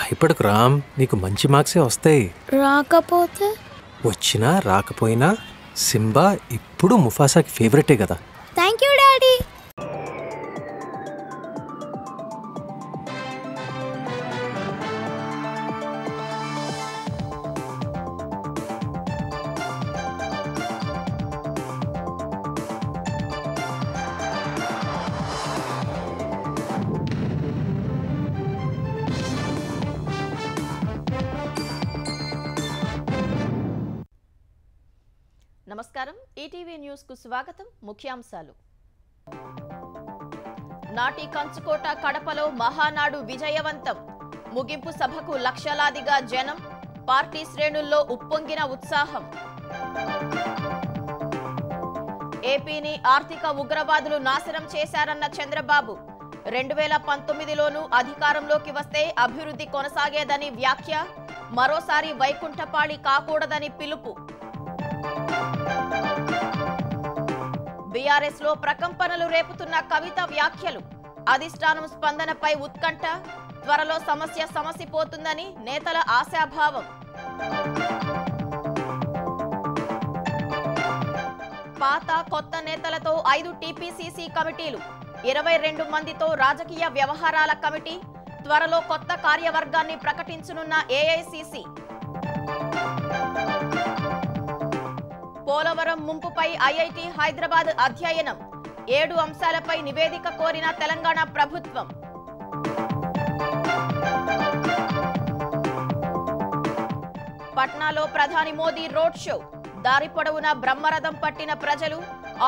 భయపడకు రామ్, నీకు మంచి మార్క్సే వస్తాయి. రాకపోతే? వచ్చినా రాకపోయినా సింబా ఇప్పుడు ముఫాసాకి ఫేవరెటే కదా. Thank you daddy. నమస్కారం, ఈటీవీ న్యూస్ కు స్వాగతం. ముఖ్యాంశాలు: నాటి కంచుకోట కడపలో మహానాడు విజయవంతం. ముగింపు సభకు లక్షలాదిగా జనం. పార్టీ శ్రేణుల్లో ఉప్పొంగిన ఉత్సాహం. ఏపీని ఆర్థిక ఉగ్రవాదులు నాశనం చేశారన్న చంద్రబాబు. 2019లోనూ అధికారంలోకి వస్తే అభివృద్ధి కొనసాగేదని వ్యాఖ్య. మరోసారి వైకుంఠపాళి కాకూడదని పిలుపు. బీఆర్ఎస్ లో ప్రకంపనలు రేపుతున్న కవిత వ్యాఖ్యలు. అధిష్టానం స్పందనపై ఉత్కంఠ. త్వరలో సమస్య సమసిపోతుందని నేతల ఆశాభావం. పాత కొత్త నేతలతో 5 టీపీసీసీ కమిటీలు, 22 మందితో రాజకీయ వ్యవహారాల కమిటీ. త్వరలో కొత్త కార్యవర్గాన్ని ప్రకటించనున్న ఏఐసీసీ. పోలవరం ముంపుపై ఐఐటీ హైదరాబాద్ అధ్యయనం. 7 అంశాలపై నివేదిక కోరిన తెలంగాణ ప్రభుత్వం. పట్నాలో ప్రధాని మోదీ రోడ్ షో. దారి పొడవునా బ్రహ్మరథం పట్టిన ప్రజలు.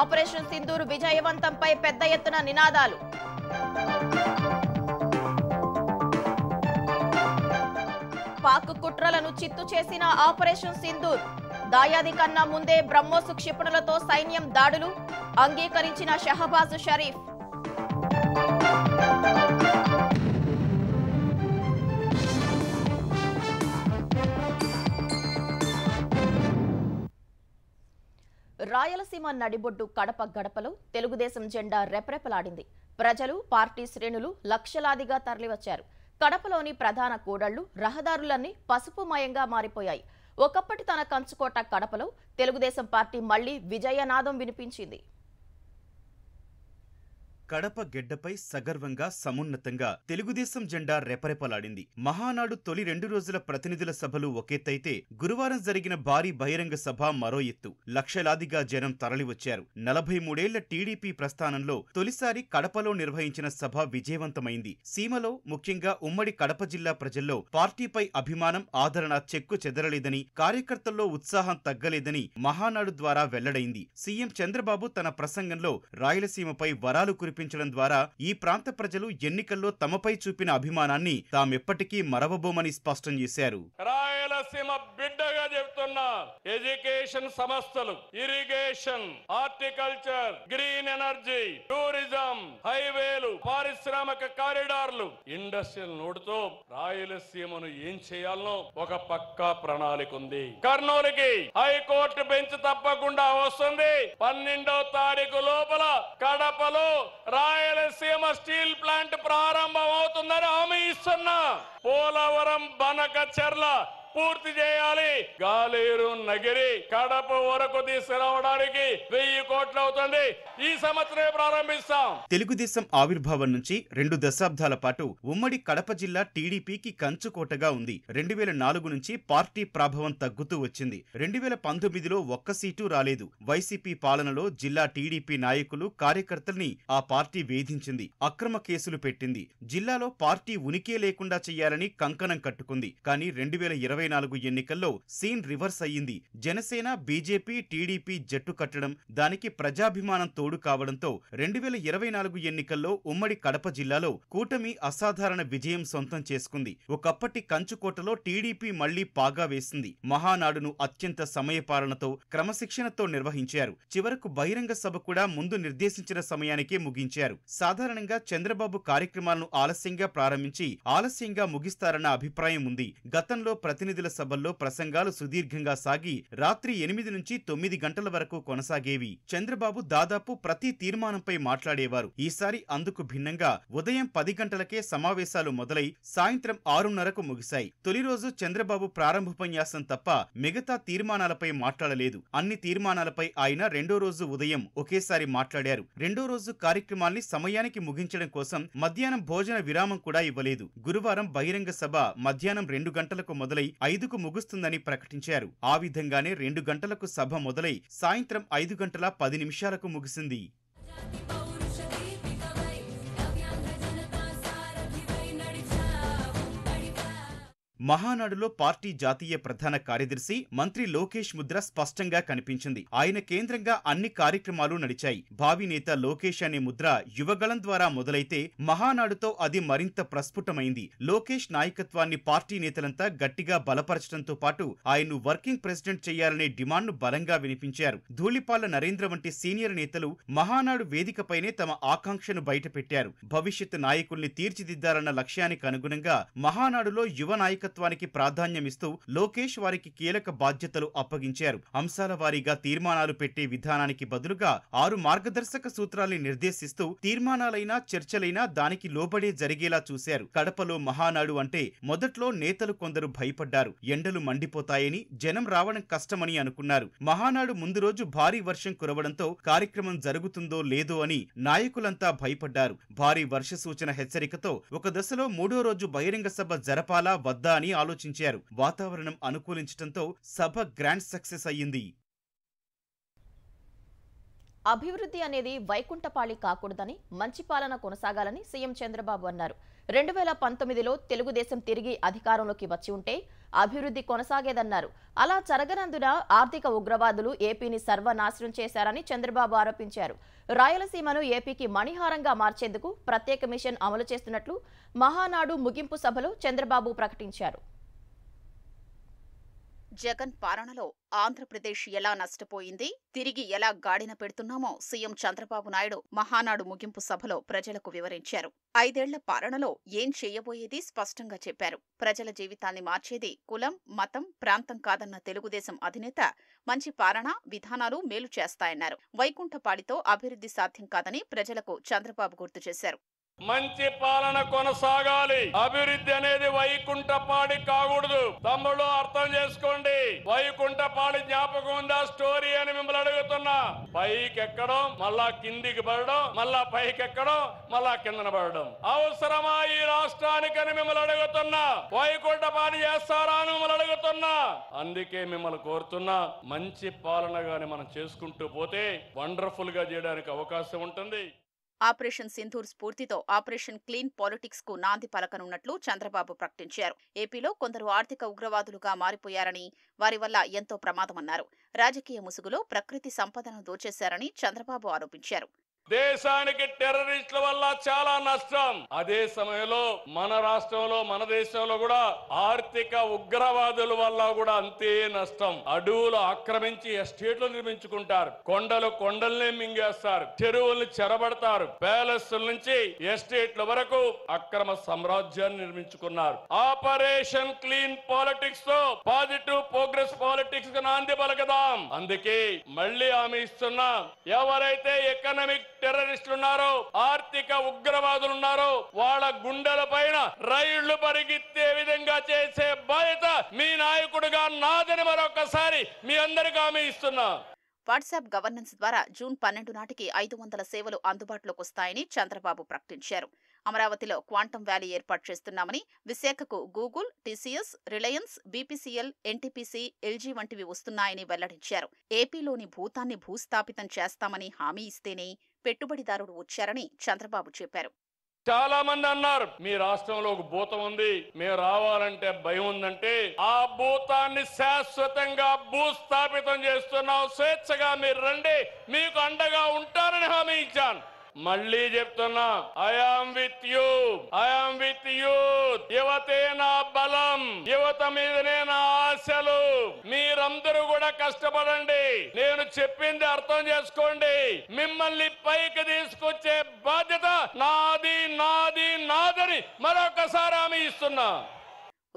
ఆపరేషన్ సింధూర్ విజయవంతంపై పెద్ద ఎత్తున నినాదాలు. పాక్ కుట్రలను చిత్తు చేసిన ఆపరేషన్ సింధూర్. దాయాది కన్నా ముందే బ్రహ్మోస్ క్షిపణులతో సైన్యం దాడులు. అంగీకరించిన షహబాజ్ షరీఫ్. రాయలసీమ నడిబొడ్డు కడప గడపలో తెలుగుదేశం జెండా రెపరెపలాడింది. ప్రజలు, పార్టీ శ్రేణులు లక్షలాదిగా తరలివచ్చారు. కడపలోని ప్రధాన కూడళ్లు, రహదారులన్నీ పసుపుమయంగా మారిపోయాయి. ఒకప్పటి తన కంచుకోట కడపలో తెలుగుదేశం పార్టీ మళ్లీ విజయనాదం వినిపించింది. కడప గెడ్డపై సగర్వంగా సమున్నతంగా తెలుగుదేశం జెండా రెపరెపలాడింది. మహానాడు తొలి 2 రోజుల ప్రతినిధుల సభలు ఒకెత్తైతే గురువారం జరిగిన భారీ బహిరంగ సభ మరో ఎత్తు. లక్షలాదిగా జనం తరలివచ్చారు. 43 ఏళ్ల టీడీపీ ప్రస్థానంలో తొలిసారి కడపలో నిర్వహించిన సభ విజయవంతమైంది. సీమలో, ముఖ్యంగా ఉమ్మడి కడప జిల్లా ప్రజల్లో పార్టీపై అభిమానం, ఆదరణ చెక్కు చెదరలేదని, కార్యకర్తల్లో ఉత్సాహం తగ్గలేదని మహానాడు ద్వారా వెల్లడైంది. సీఎం చంద్రబాబు తన ప్రసంగంలో రాయలసీమపై వరాలు కురిపించడం ద్వారా ఈ ప్రాంత ప్రజలు ఎన్నికల్లో తమపై చూపిన అభిమానాన్ని తామెప్పటికీ మరవబోమని స్పష్టం చేశారు. రాయలసీమ బిడ్డగా చెప్తున్నా, ఎడ్యుకేషన్ సంస్థలు, irrigation, horticulture, green energy, tourism, హైవేలు, పారిశ్రామిక కారిడార్లు, ఇండస్ట్రియల్ నోడుతో రాయలసీమను ఏం చేయాలనో ఒక పక్కా ప్రణాళిక ఉంది. కర్నూలుకి హైకోర్టు బెంచ్ తప్పకుండా వస్తుంది. 12వ తారీఖు లోపల కడపలో రాయలసీమ స్టీల్ ప్లాంట్ ప్రారంభం అవుతుందని హామీ ఇస్తున్నా. పోలవరం బనకచెర్ల పూర్తి చేయాలి. గాలేరు నగిరి కడప వరకు తీసుకురావడానికి 1000 కోట్లు అవుతుంది. ఈ సంవత్సరమే ప్రారంభిస్తాం. తెలుగుదేశం ఆవిర్భావం నుంచి 2 దశాబ్దాల పాటు ఉమ్మడి కడప జిల్లా టీడీపీకి కంచుకోటగా ఉంది. 2004 నుంచి పార్టీ ప్రాభవం తగ్గుతూ వచ్చింది. 2019లో ఒక్క సీటు రాలేదు. వైసీపీ పాలనలో జిల్లా టీడీపీ నాయకులు, కార్యకర్తల్ని ఆ పార్టీ వేధించింది. అక్రమ కేసులు పెట్టింది. జిల్లాలో పార్టీ ఉనికే లేకుండా చెయ్యాలని కంకణం కట్టుకుంది. కానీ 2024 ఎన్నికల్లో సీన్ రివర్స్ అయ్యింది. జనసేన, బీజేపీ, టీడీపీ జట్టు కట్టడం, దానికి ప్రజాభిమానం తోడు కావడంతో 2024 ఎన్నికల్లో ఉమ్మడి కడప జిల్లాలో కూటమి అసాధారణ విజయం సొంతం చేసుకుంది. ఒకప్పటి కంచుకోటలో టీడీపీ మళ్లీ పాగా వేసింది. మహానాడును అత్యంత సమయపాలనతో, క్రమశిక్షణతో నిర్వహించారు. చివరకు బహిరంగ సభ కూడా ముందు నిర్దేశించిన సమయానికే ముగించారు. సాధారణంగా చంద్రబాబు కార్యక్రమాలను ఆలస్యంగా ప్రారంభించి ఆలస్యంగా ముగిస్తారన్న అభిప్రాయం ఉంది. గతంలో ప్రతినిధి ప్రతినిధుల సభల్లో ప్రసంగాలు సుదీర్ఘంగా సాగి రాత్రి 8 నుంచి 9 గంటల వరకు కొనసాగేవి. చంద్రబాబు దాదాపు ప్రతి తీర్మానంపై మాట్లాడేవారు. ఈసారి అందుకు భిన్నంగా ఉదయం 10 గంటలకే సమావేశాలు మొదలై సాయంత్రం 6:30కు ముగిశాయి. తొలి రోజు చంద్రబాబు ప్రారంభోపన్యాసం తప్ప మిగతా తీర్మానాలపై మాట్లాడలేదు. అన్ని తీర్మానాలపై ఆయన రెండో రోజు ఉదయం ఒకేసారి మాట్లాడారు. రెండో రోజు కార్యక్రమాల్ని సమయానికి ముగించడం కోసం మధ్యాహ్నం భోజన విరామం కూడా ఇవ్వలేదు. గురువారం బహిరంగ సభ మధ్యాహ్నం 2 గంటలకు మొదలై 5కు ముగుస్తుందని ప్రకటించారు. ఆ విధంగానే 2 గంటలకు సభ మొదలై సాయంత్రం 5:10 ముగిసింది. మహానాడులో పార్టీ జాతీయ ప్రధాన కార్యదర్శి మంత్రి లోకేష్ ముద్ర స్పష్టంగా కనిపించింది. ఆయన కేంద్రంగా అన్ని కార్యక్రమాలు నడిచాయి. భావి నేత లోకేష్ అనే ముద్ర యువగళం ద్వారా మొదలైతే మహానాడుతో అది మరింత ప్రస్ఫుటమైంది. లోకేష్ నాయకత్వాన్ని పార్టీ నేతలంతా గట్టిగా బలపరచడంతో పాటు ఆయన్ను వర్కింగ్ ప్రెసిడెంట్ చేయాలనే డిమాండ్ను బలంగా వినిపించారు. ధూళిపాల నరేంద్ర వంటి సీనియర్ నేతలు మహానాడు వేదికపైనే తమ ఆకాంక్షను బయటపెట్టారు. భవిష్యత్ నాయకుల్ని తీర్చిదిద్దాలన్న లక్ష్యానికి అనుగుణంగా మహానాడులో యువ నాయకత్వానికి ప్రాధాన్యమిస్తూ లోకేష్ వారికి కీలక బాధ్యతలు అప్పగించారు. అంశాల వారీగా తీర్మానాలు పెట్టే విధానానికి బదులుగా 6 మార్గదర్శక సూత్రాల్ని నిర్దేశిస్తూ తీర్మానాలైనా చర్చలైనా దానికి లోబడే జరిగేలా చూశారు. కడపలో మహానాడు అంటే మొదట్లో నేతలు కొందరు భయపడ్డారు. ఎండలు మండిపోతాయని, జనం రావడం కష్టమని అనుకున్నారు. మహానాడు ముందు రోజు భారీ వర్షం కురవడంతో కార్యక్రమం జరుగుతుందో లేదో అని నాయకులంతా భయపడ్డారు. భారీ వర్ష సూచన హెచ్చరికతో ఒక దశలో 3వ రోజు బహిరంగ సభ జరపాలా వద్దా అని ఆలోచించారు. వాతావరణం అనుకూలించడంతో సభ గ్రాండ్ సక్సెస్ అయ్యింది. అభివృద్ధి అనేది వైకుంఠపాళి కాకూడదని, మంచి పాలన కొనసాగాలని సీఎం చంద్రబాబు అన్నారు. 2019లో తెలుగుదేశం తిరిగి అధికారంలోకి వచ్చి ఉంటే అభివృద్ధి కొనసాగేదన్నారు. అలా జరగనందున ఆర్థిక ఉగ్రవాదులు ఏపీని సర్వనాశనం చేశారని చంద్రబాబు ఆరోపించారు. రాయలసీమను ఏపీకి మణిహారంగా మార్చేందుకు ప్రత్యేక మిషన్ అమలు చేస్తున్నట్లు మహానాడు ముగింపు సభలో చంద్రబాబు ప్రకటించారు. జగన్ పాలనలో ఆంధ్రప్రదేశ్ ఎలా నష్టపోయింది, తిరిగి ఎలా గాడిన పెడుతున్నామో సీఎం చంద్రబాబు నాయుడు మహానాడు ముగింపు సభలో ప్రజలకు వివరించారు. 5 ఏళ్ల పాలనలో ఏం చేయబోయేది స్పష్టంగా చెప్పారు. ప్రజల జీవితాన్ని మార్చేది కులం, మతం, ప్రాంతం కాదన్న తెలుగుదేశం అధినేత మంచి పాలన విధానాలు మేలు చేస్తాయన్నారు. వైకుంఠపాళితో అభివృద్ధి సాధ్యం కాదని ప్రజలకు చంద్రబాబు గుర్తు చేశారు. మంచి పాలన కొనసాగాలి. అభివృద్ధి అనేది వైకుంఠపాడి కాకూడదు. తమ్ముళ్ళు అర్థం చేసుకోండి. వైకుంఠపాడి జ్ఞాపకం ఉందా స్టోరీ అని మిమ్మల్ని అడుగుతున్నా. పైకి ఎక్కడం, మళ్ళా కిందికి పడడం, మళ్ళా పైకి ఎక్కడం, మళ్ళా కిందన పడడం అవసరమా ఈ రాష్ట్రానికని మిమ్మల్ని అడుగుతున్నా. వైకుంఠపాడి చేస్తారా అని మిమ్మల్ని అడుగుతున్నా. అందుకే మిమ్మల్ని కోరుతున్నా, మంచి పాలన గాని మనం చేసుకుంటూ పోతే వండర్ఫుల్ గా చేయడానికి అవకాశం ఉంటుంది. ఆపరేషన్ సింధూర్ స్ఫూర్తితో ఆపరేషన్ క్లీన్ పాలిటిక్స్ కు నాంది పలకనున్నట్లు చంద్రబాబు ప్రకటించారు. ఏపీలో కొందరు ఆర్థిక ఉగ్రవాదులుగా మారిపోయారని, వారి వల్ల ఎంతో ప్రమాదమన్నారు. రాజకీయ ముసుగులో ప్రకృతి సంపదను దోచేశారని చంద్రబాబు ఆరోపించారు. దేశానికి టెర్రరిస్టుల వల్ల చాలా నష్టం. అదే సమయంలో మన రాష్ట్రంలో, మన దేశంలో కూడా ఆర్థిక ఉగ్రవాదుల వల్ల కూడా అంతే నష్టం. అడవులు ఆక్రమించి ఎస్టేట్లు నిర్మించుకుంటారు. కొండల్ని మింగేస్తారు. చెరువుల్ని చెరబడతారు. ప్యాలెస్ల నుంచి ఎస్టేట్ల వరకు అక్రమ సామ్రాజ్యాన్ని నిర్మించుకున్నారు. ఆపరేషన్ క్లీన్ పాలిటిక్స్ తో పాజిటివ్ ప్రోగ్రెస్ పాలిటిక్స్ కు నాంది పలకదాం. అందుకే మళ్ళీ హామీ ఇస్తున్నా, ఎవరైతే ఎకనామిక్ టెర్రరిస్టులు ఉన్నారో, ఆర్థిక ఉగ్రవాదులు ఉన్నారో, వాళ్ళ గుండెల పైన రైళ్లు పరిగెత్తే విధంగా చేసే బాధ్యత మీ నాయకుడిగా నాదని మరొకసారి మీ అందరికీ హామీ ఇస్తున్నా. వాట్సాప్ గవర్నెన్స్ ద్వారా జూన్ 12 నాటికి 500 సేవలు అందుబాటులోకి వస్తాయని చంద్రబాబు ప్రకటించారు. అమరావతిలో క్వాంటమ్ వ్యాలీ ఏర్పాటు చేస్తున్నామని, విశాఖకు Google, TCS, Reliance, BPCL, NTPC, LG వంటివి వస్తున్నాయని వెల్లడించారు. ఏపీలోని భూతాన్ని భూస్థాపితం చేస్తామని హామీ ఇస్తేనే పెట్టుబడిదారుడు వచ్చారని చంద్రబాబు చెప్పారు. చాలా మంది అన్నారు, మీ రాష్ట్రంలో ఒక భూతం ఉంది, మేము రావాలంటే భయం ఉందంటే, ఆ భూతాన్ని శాశ్వతంగా భూస్థాపితం చేస్తున్నాం. స్వేచ్ఛగా మీరు రండి, మీకు అండగా ఉంటారని హామీ ఇచ్చాను. మళ్ళీ చెప్తున్నా, I am with you, I am with youth. యువతే నా బలం, యువత మీదనే నా ఆశలు. మీరందరూ కూడా కష్టపడండి. నేను చెప్పింది అర్థం చేసుకోండి. మిమ్మల్ని పైకి తీసుకొచ్చే బాధ్యత నాది నాది నాదని మరొకసారి హామీ ఇస్తున్నా.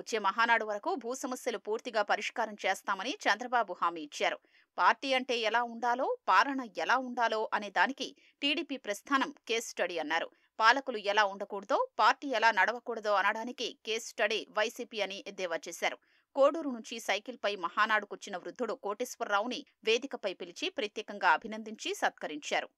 వచ్చే మహానాడు వరకు భూ సమస్యలు పూర్తిగా పరిష్కారం చేస్తామని చంద్రబాబు హామీ ఇచ్చారు. పార్టీ అంటే ఎలా ఉండాలో, పాలన ఎలా ఉండాలో అనే దానికి టీడీపీ ప్రస్థానం కేస్ స్టడీ అన్నారు. పాలకులు ఎలా ఉండకూడదో, పార్టీ ఎలా నడవకూడదో అనడానికి కేస్ స్టడీ వైసీపీ అని ఎద్దేవా చేశారు. కోడూరు నుంచి సైకిల్పై మహానాడుకొచ్చిన వృద్ధుడు కోటేశ్వరరావుని వేదికపై పిలిచి ప్రత్యేకంగా అభినందించి సత్కరించారు.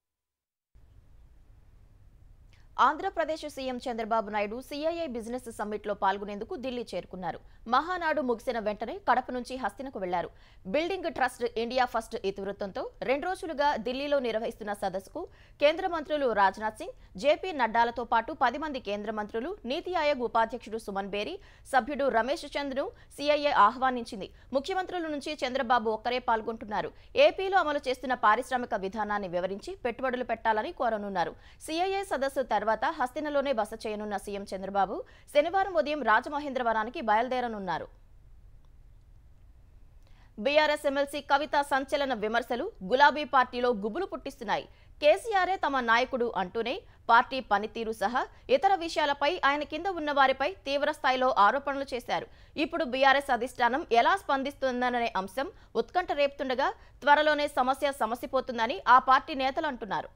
Andhra Pradesh CM Chandrababu Naidu CII business సమ్మిట్లో పాల్గొనేందుకు ఢిల్లీ చేరుకున్నారు. మహానాడు ముగిసిన వెంటనే కడప నుంచి హస్తినకు వెళ్లారు. బిల్డింగ్ ట్రస్ట్ ఇండియా ఫస్ట్ ఇతివృత్తంతో 2 రోజులుగా ఢిల్లీలో నిర్వహిస్తున్న సదస్సుకు కేంద్ర మంత్రులు రాజ్నాథ్ సింగ్, జేపీ నడ్డాలతో పాటు 10 మంది కేంద్ర మంత్రులు, నీతి ఆయోగ్ ఉపాధ్యక్షుడు సుమన్ బేరీ, సభ్యుడు రమేష్ చంద్ను సిఐఐ ఆహ్వానించింది. ముఖ్యమంత్రుల నుంచి చంద్రబాబు ఒక్కరే పాల్గొంటున్నారు. ఏపీలో అమలు చేస్తున్న పారిశ్రామిక విధానాన్ని వివరించి పెట్టుబడులు పెట్టాలని కోరనున్నారు. సిఐఐ సదస్సు తర్వాత హస్తినలోనే బస చేయనున్న సీఎం చంద్రబాబు శనివారం ఉదయం రాజమహేంద్రవరానికి బయలుదేరనున్నారు. బీఆర్ఎస్ ఎమ్మెల్సీ కవిత సంచలన విమర్శలు గులాబీ పార్టీలో గుబులు పుట్టిస్తున్నాయి. కేసీఆరే తమ నాయకుడు అంటూనే పార్టీ పనితీరు సహా ఇతర విషయాలపై ఆయన కింద ఉన్న వారిపై తీవ్ర స్థాయిలో ఆరోపణలు చేశారు. ఇప్పుడు బీఆర్ఎస్ అధిష్టానం ఎలా స్పందిస్తుందనే అంశం ఉత్కంఠ రేపుతుండగా త్వరలోనే సమస్య సమసిపోతుందని ఆ పార్టీ నేతలు అంటున్నారు.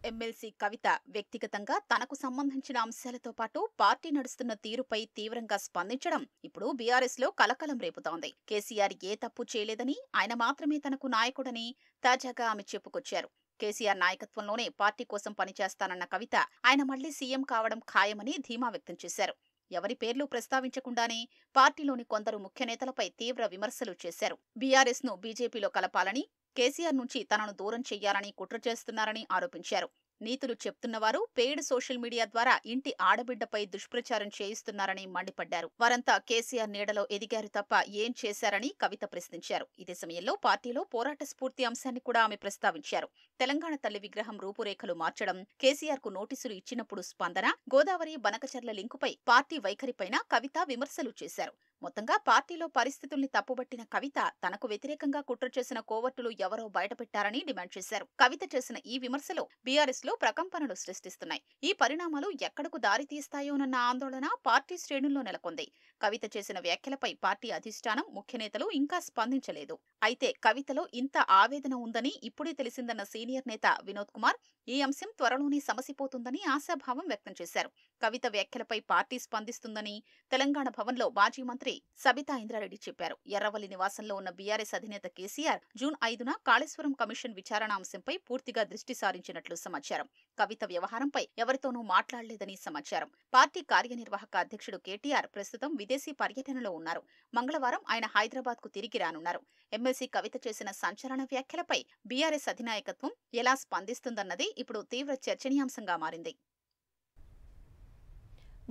ఎమ్మెల్సీ కవిత వ్యక్తిగతంగా తనకు సంబంధించిన అంశాలతో పాటు పార్టీ నడుస్తున్న తీరుపై తీవ్రంగా స్పందించడం ఇప్పుడు బీఆర్ఎస్ లో కలకలం రేపుతోంది. కేసీఆర్ ఏ తప్పు చేయలేదని, ఆయన మాత్రమే తనకు నాయకుడని తాజాగా ఆమె చెప్పుకొచ్చారు. కేసీఆర్ నాయకత్వంలోనే పార్టీ కోసం పనిచేస్తానన్న కవిత ఆయన మళ్లీ సీఎం కావడం ఖాయమని ధీమా వ్యక్తం చేశారు. ఎవరి పేర్లు ప్రస్తావించకుండానే పార్టీలోని కొందరు ముఖ్య నేతలపై తీవ్ర విమర్శలు చేశారు. బీఆర్ఎస్ ను బీజేపీలో కలపాలని, కేసీఆర్ నుంచి తనను దూరం చెయ్యాలని కుట్ర చేస్తున్నారని ఆరోపించారు. నీతులు చెప్తున్నవారు పెయిడ్ సోషల్ మీడియా ద్వారా ఇంటి ఆడబిడ్డపై దుష్ప్రచారం చేయిస్తున్నారని మండిపడ్డారు. వారంతా కేసీఆర్ నీడలో ఎదిగారు తప్ప ఏం చేశారని కవిత ప్రశ్నించారు. ఇదే సమయంలో పార్టీలో పోరాట స్ఫూర్తి అంశాన్ని కూడా ఆమె ప్రస్తావించారు. తెలంగాణ తల్లి విగ్రహం రూపురేఖలు మార్చడం, కేసీఆర్ కు నోటీసులు ఇచ్చినప్పుడు స్పందన, గోదావరి బనకచర్ల లింకుపై పార్టీ వైఖరిపైన కవిత విమర్శలు చేశారు. మొత్తంగా పార్టీలో పరిస్థితుల్ని తప్పుబట్టిన కవిత తనకు వ్యతిరేకంగా కుట్ర చేసిన కోవర్టులు ఎవరో బయటపెట్టారని డిమాండ్ చేశారు. కవిత చేసిన ఈ విమర్శలు బీఆర్ఎస్ లో ప్రకంపనలు సృష్టిస్తున్నాయి. ఈ పరిణామాలు ఎక్కడకు దారితీస్తాయోనన్న ఆందోళన పార్టీ శ్రేణుల్లో నెలకొంది. కవిత చేసిన వ్యాఖ్యలపై పార్టీ అధిష్టానం, ముఖ్యనేతలు ఇంకా స్పందించలేదు. అయితే కవితలో ఇంత ఆవేదన ఉందని ఇప్పుడే తెలిసిందన్న సీనియర్ నేత వినోద్ కుమార్ ఈ అంశం త్వరలోనే సమసిపోతుందని ఆశాభావం వ్యక్తం చేశారు. కవిత వ్యాఖ్యలపై పార్టీ స్పందిస్తుందని తెలంగాణ భవన్లో మాజీ మంత్రి సబితా ఇంద్రారెడ్డి చెప్పారు. ఎర్రవల్లి నివాసంలో ఉన్న బీఆర్ఎస్ అధినేత కేసీఆర్ జూన్ 5న కాళేశ్వరం కమిషన్ విచారణ అంశంపై పూర్తిగా దృష్టి సారించినట్లు సమాచారం. కవిత వ్యవహారంపై ఎవరితోనూ మాట్లాడలేదని సమాచారం. పార్టీ కార్యనిర్వాహక అధ్యక్షుడు కేటీఆర్ ప్రస్తుతం విదేశీ పర్యటనలో ఉన్నారు. మంగళవారం ఆయన హైదరాబాద్ కు తిరిగి రానున్నారు. ఎమ్మెల్సీ కవిత చేసిన సంచలన వ్యాఖ్యలపై బీఆర్ఎస్ అధినాయకత్వం ఎలా స్పందిస్తుందన్నది ఇప్పుడు తీవ్ర చర్చనీయాంశంగా మారింది.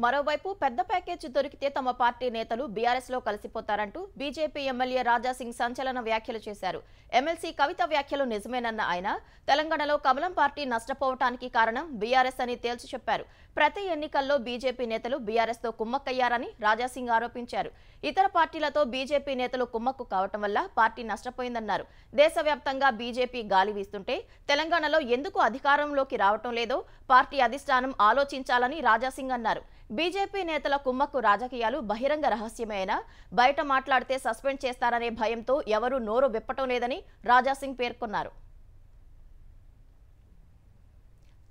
మరోవైపు పెద్ద ప్యాకేజ్ దొరికితే తమ పార్టీ నేతలు బీఆర్ఎస్ లో కలిసిపోతారంటూ బీజేపీ ఎమ్మెల్యే రాజాసింగ్ సంచలన వ్యాఖ్యలు చేశారు. ఎమ్మెల్సీ కవిత వ్యాఖ్యలు నిజమేనన్న ఆయన తెలంగాణలో కమలం పార్టీ నష్టపోవటానికి కారణం బీఆర్ఎస్ అని తేల్చి చెప్పారు. ప్రతి ఎన్నికల్లో బీజేపీ నేతలు బీఆర్ఎస్ తో కుమ్మక్కయ్యారని రాజాసింగ్ ఆరోపించారు. ఇతర పార్టీలతో బీజేపీ నేతలు కుమ్మక్కు కావటం వల్ల పార్టీ నష్టపోయిందన్నారు. దేశవ్యాప్తంగా బీజేపీ గాలి వీస్తుంటే తెలంగాణలో ఎందుకు అధికారంలోకి రావటం లేదో పార్టీ అధిష్టానం ఆలోచించాలని రాజాసింగ్ అన్నారు. బీజేపీ నేతల కుమ్మక్కు రాజకీయాలు బహిరంగ రహస్యమేనా, బయట మాట్లాడితే సస్పెండ్ చేస్తారనే భయంతో ఎవరూ నోరు విప్పటం లేదని రాజాసింగ్ పేర్కొన్నారు.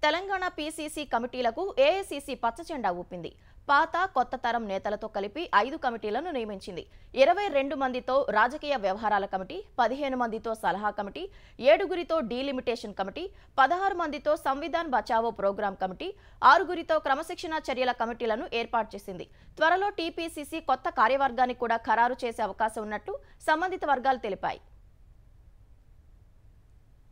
తెలంగాణ పీసీసీ కమిటీలకు ఏఐసీసీ పచ్చజెండా ఊపింది. పాత కొత్త తరం నేతలతో కలిపి 5 కమిటీలను నియమించింది. 22 మందితో రాజకీయ వ్యవహారాల కమిటీ, 15 మందితో సలహా కమిటీ, 7గురితో డీలిమిటేషన్ కమిటీ, 16 మందితో సంవిధాన్ బచావో ప్రోగ్రాం కమిటీ, 6గురితో క్రమశిక్షణ చర్యల కమిటీలను ఏర్పాటు చేసింది. త్వరలో టీపీసీసీ కొత్త కార్యవర్గాన్ని కూడా ఖరారు చేసే అవకాశం ఉన్నట్లు సంబంధిత వర్గాలు తెలిపాయి.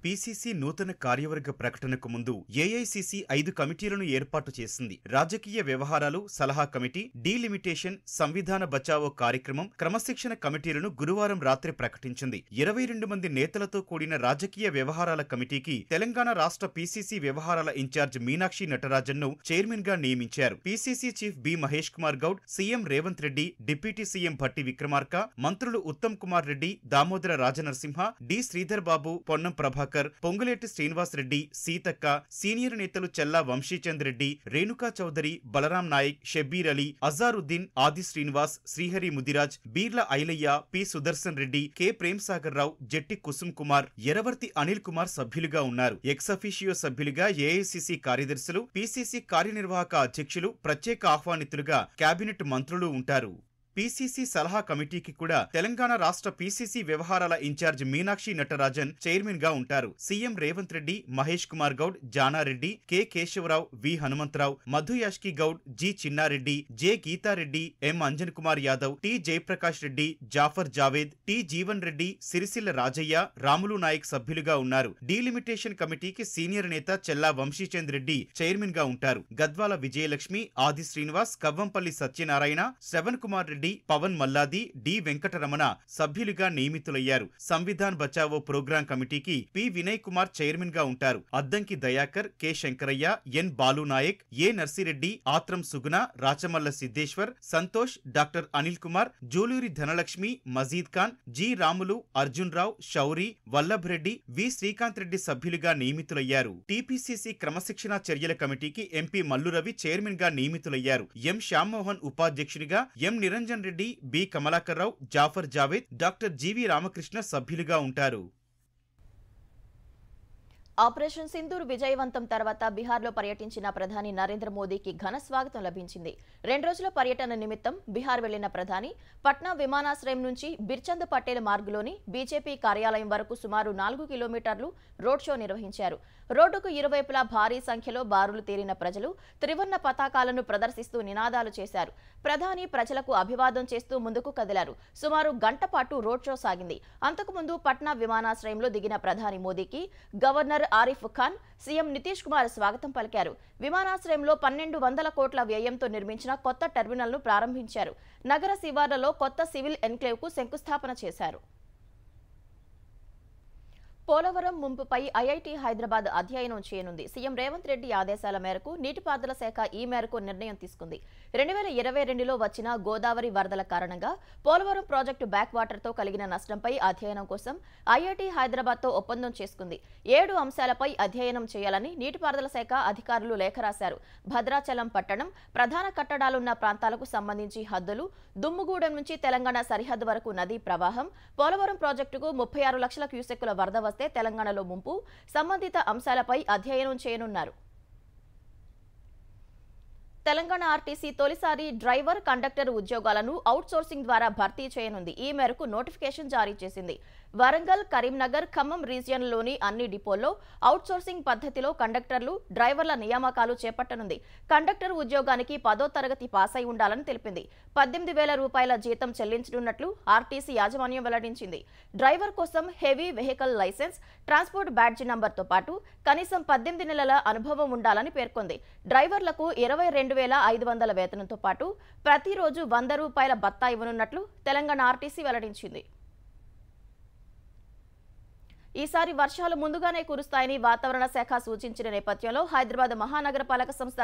పీసీసీ నూతన కార్యవర్గ ప్రకటనకు ముందు ఏఐసీసీ 5 కమిటీలను ఏర్పాటు చేసింది. రాజకీయ వ్యవహారాలు సలహా కమిటీ, డీలిమిటేషన్, సంవిధాన బచావో కార్యక్రమం, క్రమశిక్షణ కమిటీలను గురువారం రాత్రి ప్రకటించింది. 22 మంది నేతలతో కూడిన రాజకీయ వ్యవహారాల కమిటీకి తెలంగాణ రాష్ట్ర పీసీసీ వ్యవహారాల ఇన్ఛార్జ్ మీనాక్షి నటరాజన్ను చైర్మన్ గా నియమించారు. PCC chief B Mahesh Kumar Goud, CM Revanth Reddy, deputy CM Bhatti Vikramarka, మంత్రులు ఉత్తమ్ కుమార్ రెడ్డి, దామోదర రాజనరసింహ, డి శ్రీధర్ బాబు, పొన్నం ప్రభాకర్, ప్రభాకర్, పొంగులేటి శ్రీనివాసరెడ్డి, సీతక్క, సీనియర్ నేతలు చెల్లా వంశీచంద్ రెడ్డి, రేణుకా చౌదరి, బలరాం నాయక్, షబ్బీర్ అలీ, అజారుద్దీన్, ఆది శ్రీనివాస్, శ్రీహరి ముదిరాజ్, బీర్ల ఐలయ్య, పి సుదర్శన్ రెడ్డి, కె ప్రేమ్సాగర్ రావు, జెట్టి కుసుమ్ కుమార్, ఎరవర్తి అనిల్ కుమార్ సభ్యులుగా ఉన్నారు. ఎక్సఫీషియో సభ్యులుగా ఏఐసిసి కార్యదర్శులు, పిసిసి కార్యనిర్వాహక అధ్యక్షులు, ప్రత్యేక ఆహ్వానితులుగా కేబినెట్ మంత్రులు ఉంటారు. పీసీసీ సలహా కమిటీకి కూడా తెలంగాణ రాష్ట్ర పీసీసీ వ్యవహారాల ఇన్ఛార్జ్ మీనాక్షి నటరాజన్ చైర్మన్ గా ఉంటారు. సీఎం రేవంత్ రెడ్డి, మహేష్ కుమార్ గౌడ్, జానారెడ్డి, కె కేశవరావు, వి హనుమంతరావు, మధు యాష్కి గౌడ్, జి చిన్నారెడ్డి, జె గీతారెడ్డి, ఎం అంజన్ కుమార్ యాదవ్, టి జయప్రకాష్ రెడ్డి, జాఫర్ జావేద్, టి జీవన్ రెడ్డి, సిరిసిల్ల రాజయ్య, రాములు నాయక్ సభ్యులుగా ఉన్నారు. డీలిమిటేషన్ కమిటీకి సీనియర్ నేత చెల్లా వంశీచంద్ రెడ్డి చైర్మన్ గా ఉంటారు. గద్వాల విజయలక్ష్మి, ఆది శ్రీనివాస్, కవ్వంపల్లి సత్యనారాయణ, శ్రవణ్ కుమార్ రెడ్డి, పవన్ మల్లాది, డి వెంకటరమణ సభ్యులుగా నియమితులయ్యారు. సంవిధాన్ బచావో ప్రోగ్రాం కమిటీకి పి వినయ్ కుమార్ చైర్మన్ గా ఉంటారు. అద్దంకి దయాకర్, కె శంకరయ్య, ఎన్ బాలునాయక్, ఏ నర్సిరెడ్డి, ఆత్రం సుగుణ, రాచమల్ల సిద్దేశ్వర్, సంతోష్, డాక్టర్ అనిల్ కుమార్, జూలూరి ధనలక్ష్మి, మజీద్ ఖాన్, జి రాములు, అర్జున్ రావు, శౌరి, వల్లభ్ రెడ్డి, వి శ్రీకాంత్ రెడ్డి సభ్యులుగా నియమితులయ్యారు. టీపీసీసీ క్రమశిక్షణ చర్యల కమిటీకి ఎంపీ మల్లురవి చైర్మన్ గా నియమితులయ్యారు. ఎం శ్యామ్మోహన్ ఉపాధ్యక్షునిగా, ఎం నిరంజన్ రెడ్డి, బి కమలాకర్ రావు, జాఫర్ జావేద్, డాక్టర్ జీవి రామకృష్ణ సభ్యులుగా ఉంటారు. ఆపరేషన్ సింధూర్ విజయవంతం తర్వాత బీహార్లో పర్యటించిన ప్రధాని నరేంద్ర మోదీకి ఘన స్వాగతం లభించింది. 2 రోజుల పర్యటన నిమిత్తం బీహార్ వెళ్లిన ప్రధాని పట్నా విమానాశ్రయం నుంచి బిర్చంద్ పటేల్ మార్గులోని బీజేపీ కార్యాలయం వరకు సుమారు 4 కిలోమీటర్లు రోడ్ షో నిర్వహించారు. రోడ్డుకు ఇరువైపులా భారీ సంఖ్యలో బారులు తీరిన ప్రజలు త్రివర్ణ పతాకాలను ప్రదర్శిస్తూ నినాదాలు చేశారు. ప్రధాని ప్రజలకు అభివాదం చేస్తూ ముందుకు కదిలారు. సుమారు గంట పాటు రోడ్ షో సాగింది. అంతకుముందు పట్నా విమానాశ్రయంలో దిగిన ప్రధాని మోదీకి గవర్నర్ ఆరిఫ్ ఖాన్, సీఎం నితీష్ కుమార్ స్వాగతం పలికారు. విమానాశ్రయంలో 1200 కోట్ల వ్యయంతో నిర్మించిన కొత్త టెర్మినల్ను ప్రారంభించారు. నగర శివార్లలో కొత్త సివిల్ ఎన్క్లేవ్కు శంకుస్థాపన చేశారు. పోలవరం ముంపుపై ఐఐటీ హైదరాబాద్ అధ్యయనం చేయనుంది. సీఎం రేవంత్ రెడ్డి ఆదేశాల మేరకు నీటిపారుదల శాఖ ఈ మేరకు నిర్ణయం తీసుకుంది. 2022లో వచ్చిన గోదావరి వరదల కారణంగా పోలవరం ప్రాజెక్టు బ్యాక్ వాటర్తో కలిగిన నష్టంపై అధ్యయనం కోసం ఐఐటీ హైదరాబాద్తో ఒప్పందం చేసుకుంది. 7 అంశాలపై అధ్యయనం చేయాలని నీటిపారుదల శాఖ అధికారులు లేఖ రాశారు. భద్రాచలం పట్టణం, ప్రధాన కట్టడాలున్న ప్రాంతాలకు సంబంధించి హద్దులు, దుమ్ముగూడెం నుంచి తెలంగాణ సరిహద్దు వరకు నదీ ప్రవాహం, పోలవరం ప్రాజెక్టుకు 36 లక్షల క్యూసెక్కుల వరద తెలంగాణలో ముంపు, సంబంధిత అంశాలపై అధ్యయనం చేయనున్నారు. తెలంగాణ ఆర్టీసీ తొలిసారి డ్రైవర్, కండక్టర్ ఉద్యోగాలను అవుట్సోర్సింగ్ ద్వారా భర్తీ చేయనుంది. ఈ మేరకు నోటిఫికేషన్ జారీ చేసింది. వరంగల్, కరీంనగర్, ఖమ్మం రీజియన్లోని అన్ని డిపోల్లో అవుట్సోర్సింగ్ పద్ధతిలో కండక్టర్లు, డ్రైవర్ల నియామకాలు చేపట్టనుంది. కండక్టర్ ఉద్యోగానికి 10వ తరగతి పాస్ అయి ఉండాలని తెలిపింది. 18,000 రూపాయల జీతం చెల్లించనున్నట్లు ఆర్టీసీ యాజమాన్యం వెల్లడించింది. డ్రైవర్ కోసం హెవీ వెహికల్ లైసెన్స్, ట్రాన్స్పోర్ట్ బ్యాడ్జీ నంబర్తో పాటు కనీసం 18 నెలల అనుభవం ఉండాలని పేర్కొంది. డ్రైవర్లకు 22,500 వేతనంతో పాటు ప్రతిరోజు 100 రూపాయల భత్తా ఇవ్వనున్నట్లు తెలంగాణ ఆర్టీసీ వెల్లడించింది. ఈసారి వర్షాలు ముందుగానే కురుస్తాయని వాతావరణ శాఖ సూచించిన నేపథ్యంలో హైదరాబాద్ మహానగరపాలక సంస్థ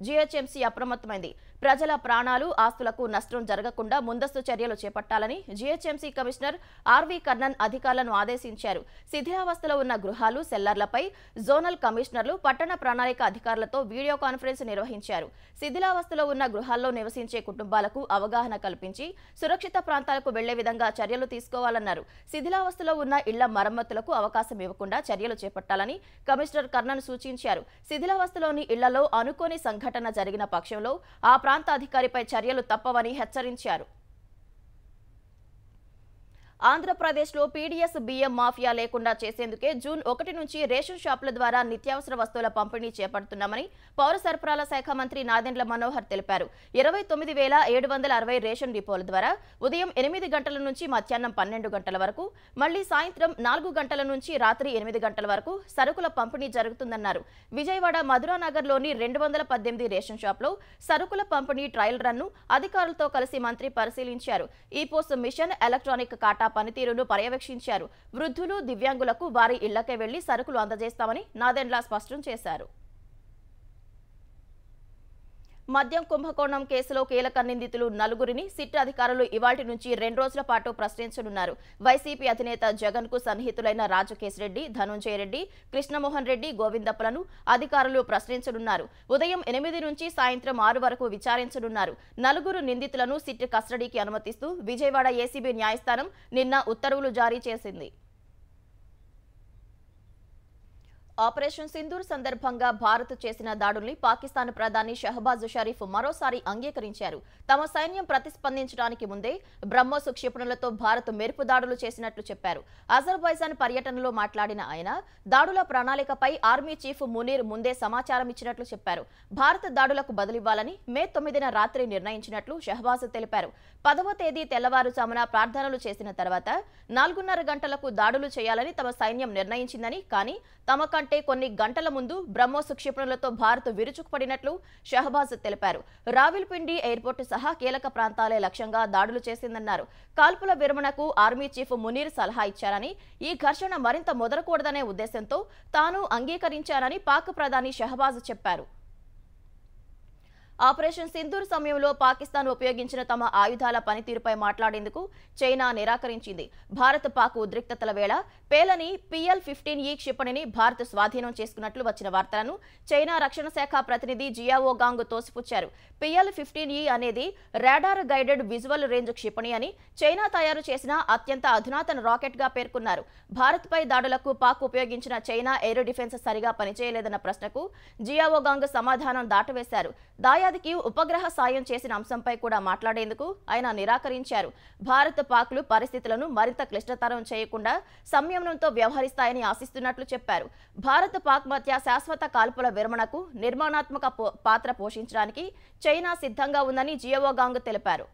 జీహెచ్ఎంసీ అప్రమత్తమైంది. ప్రజల ప్రాణాలు, ఆస్తులకు నష్టం జరగకుండా ముందస్తు చర్యలు చేపట్టాలని జీహెచ్ఎంసీ కమిషనర్ ఆర్వి కర్ణన్ అధికారులను ఆదేశించారు. శిథిలావస్థలో ఉన్న గృహాలు, సెల్లర్లపై జోనల్ కమిషనర్లు, పట్టణ ప్రణాళిక అధికారులతో వీడియో కాన్ఫరెన్స్ నిర్వహించారు. శిథిలావస్థలో ఉన్న గృహాల్లో నివసించే కుటుంబాలకు అవగాహన కల్పించి సురక్షిత ప్రాంతాలకు వెళ్లే విధంగా చర్యలు తీసుకోవాలన్నారు. శిథిలావస్థలో ఉన్న ఇళ్ల మరమ్మతులకు అవకాశం ఇవ్వకుండా చర్యలు చేపట్టాలని కమిషనర్ కర్ణన్ సూచించారు. శిథిలావస్థలోని ఇళ్లలో అనుకోని సంఘటన జరిగిన పక్షంలో ఆ ప్రాంత అధికారిపై చర్యలు తప్పవని హెచ్చరించారు. ఆంధ్రప్రదేశ్లో పీడీఎస్ బియ్యం మాఫియా లేకుండా చేసేందుకే జూన్ 1 నుంచి రేషన్ షాపుల ద్వారా నిత్యావసర వస్తువుల పంపిణీ చేపడుతున్నామని పౌర సరఫరాల శాఖ మంత్రి నాదెండ్ల మనోహర్ తెలిపారు. 29,760 రేషన్ డిపోల ద్వారా ఉదయం 8 గంటల నుంచి మధ్యాహ్నం 12 గంటల వరకు, మళ్లీ సాయంత్రం 4 గంటల నుంచి రాత్రి 8 గంటల వరకు సరుకుల పంపిణీ జరుగుతుందన్నారు. విజయవాడ మధురానగర్లోని 218 రేషన్ షాప్లో సరుకుల పంపిణీ ట్రయల్ రన్ను అధికారులతో కలిసి మంత్రి పరిశీలించారు. ఈ పోస్ట్ మిషన్, ఎలక్ట్రానిక్ కాటా పనితీరును పర్యవేక్షించారు. వృద్ధులు, దివ్యాంగులకు వారి ఇళ్లకే వెళ్లి సరుకులు అందజేస్తామని నాదెండ్ల స్పష్టం చేశారు. మద్యం కుంభకోణం కేసులో కీలక నిందితులు నలుగురిని సిట్ అధికారులు ఇవాల్టి నుంచి 2 రోజుల పాటు ప్రశ్నించనున్నారు. వైసీపీ అధినేత జగన్ కు సన్నిహితులైన రాజకేశ్ రెడ్డి, ధనుంజయ రెడ్డి, కృష్ణమోహన్ రెడ్డి, గోవిందప్పలను అధికారులు ప్రశ్నించనున్నారు. ఉదయం 8 నుంచి సాయంత్రం 6 వరకు విచారించనున్నారు. నలుగురు నిందితులను సిట్ కస్టడీకి అనుమతిస్తూ విజయవాడ ఏసీబీ న్యాయస్థానం నిన్న ఉత్తర్వులు జారీ చేసింది. ఆపరేషన్ సింధూర్ సందర్భంగా భారత్ చేసిన దాడుల్ని పాకిస్తాన్ ప్రధాని షహబాజ్ షరీఫ్ మరోసారి అంగీకరించారు. తమ సైన్యం ప్రతిస్పందించడానికి ముందే బ్రహ్మోస్ క్షిపణులతో భారత్ మెరుపు దాడులు చేసినట్లు చెప్పారు. అజర్బైజాన్ పర్యటనలో మాట్లాడిన ఆయన దాడుల ప్రణాళికపై ఆర్మీ చీఫ్ మునీర్ ముందే సమాచారం ఇచ్చినట్లు చెప్పారు. భారత దాడులకు బదులివ్వాలని మే 9న రాత్రి నిర్ణయించినట్లు షహబాజ్ తెలిపారు. 10వ తేదీ తెల్లవారుజామున ప్రార్థనలు చేసిన తర్వాత 4:30 గంటలకు దాడులు చేయాలని తమ సైన్యం నిర్ణయించిందని, కానీ తమ కంటే కొన్ని గంటల ముందు బ్రహ్మోస్ క్షిపణులతో భారత్ విరుచుకుపడినట్లు షహబాజ్ తెలిపారు. రావిల్పిండి ఎయిర్పోర్టు సహా కీలక ప్రాంతాలే లక్ష్యంగా దాడులు చేసిందన్నారు. కాల్పుల విరమణకు ఆర్మీ చీఫ్ మునీర్ సలహా ఇచ్చారని, ఈ ఘర్షణ మరింత ముదరకూడదనే ఉద్దేశంతో తాను అంగీకరించానని పాక్ ప్రధాని షహబాజ్ చెప్పారు. ఆపరేషన్ సింధూర్ సమయంలో పాకిస్తాన్ ఉపయోగించిన తమ ఆయుధాల పనితీరుపై మాట్లాడేందుకు చైనా నిరాకరించింది. భారత్ పాక్ ఉద్రిక్తతల వేళ పేలని PL-15E క్షిపణిని భారత్ స్వాధీనం చేసుకున్నట్లు వచ్చిన వార్తలను చైనా రక్షణ శాఖ ప్రతినిధి జియావో గాంగ్ తోసిపుచ్చారు. PL-15E అనేది రాడార్ గైడెడ్ విజువల్ రేంజ్ క్షిపణి అని, చైనా తయారు చేసిన అత్యంత అధునాతన రాకెట్ గా పేర్కొన్నారు. భారత్పై దాడులకు పాక్ ఉపయోగించిన చైనా ఎయిర్ డిఫెన్స్ సరిగా పనిచేయలేదన్న ప్రశ్నకు జియావో గాంగ్ సమాధానం దాటవేశారు. దాయాదికి ఉపగ్రహ సాయం చేసిన అంశంపై కూడా మాట్లాడేందుకు ఆయన నిరాకరించారు. భారత్ పాక్లు పరిస్థితులను మరింత క్లిష్టతరం చేయకుండా సంయమనంతో వ్యవహరిస్తాయని ఆశిస్తున్నట్లు చెప్పారు. భారత్ పాక్ మధ్య శాశ్వత కాల్పుల విరమణకు నిర్మాణాత్మక పాత్ర పోషించడానికి చైనా సిద్ధంగా ఉందని జియావో గాంగ్ తెలిపారు.